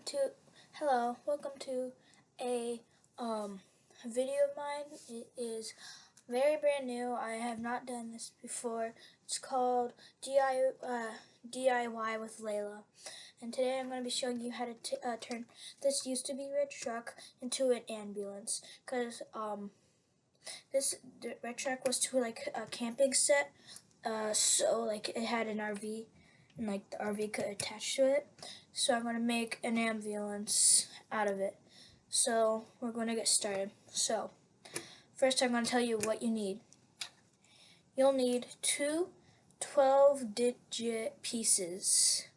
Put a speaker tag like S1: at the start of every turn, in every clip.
S1: to welcome to a video of mine. It is very brand new. I have not done this before. It's called DIY with Layla, and today I'm going to be showing you how to turn this used to be red truck into an ambulance. Cause the red truck was to like a camping set, so like it had an RV. And like the RV could attach to it. So I'm going to make an ambulance out of it. So we're going to get started. So first I'm going to tell you what you need. You'll need two 12-digit pieces.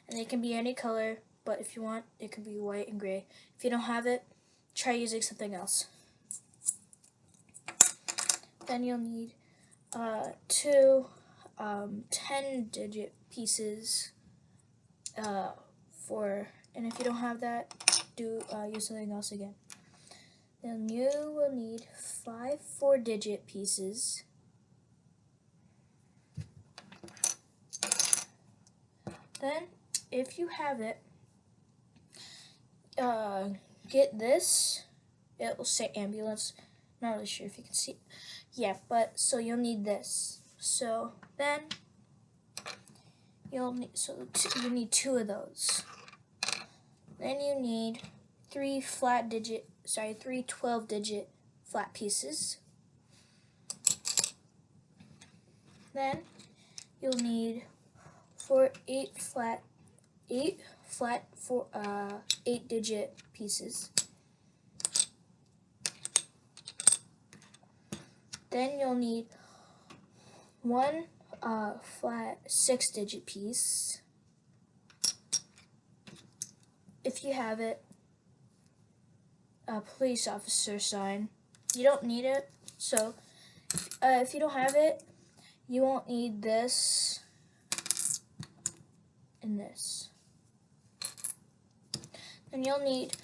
S1: And they can be any color, but if you want, it could be white and gray. If you don't have it, try using something else. Then you'll need two 10-digit pieces and if you don't have that, use something else again. Then you will need 5 4-digit pieces. Then, if you have it, get this. It will say ambulance. Not really sure if you can see. Yeah, but so you'll need this. So then you need two of those. Then you need three 12-digit flat pieces. Then you'll need 8-digit pieces. Then you'll need one flat 6-digit piece. If you have it, a police officer sign. You don't need it, so if you don't have it, you won't need this and this. Then you'll need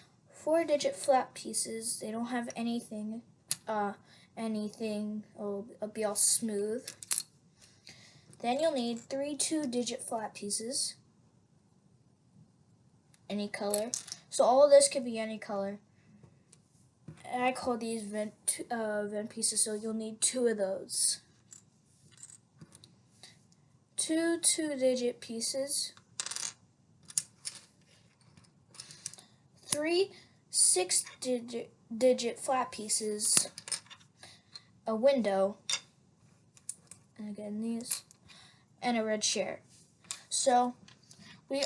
S1: 4-digit flat pieces. They don't have anything. It'll be all smooth. Then you'll need 3 2-digit flat pieces. Any color. So all of this could be any color. And I call these vent pieces, so you'll need 2 of those. 2 2-digit pieces. 3 6-digit flat pieces. A window. And again these. And a red chair. So we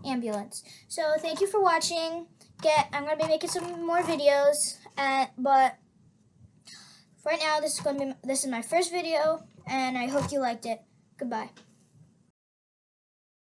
S1: ambulance. So thank you for watching. I'm gonna be making some more videos, but right now this is my first video, and I hope you liked it. Goodbye.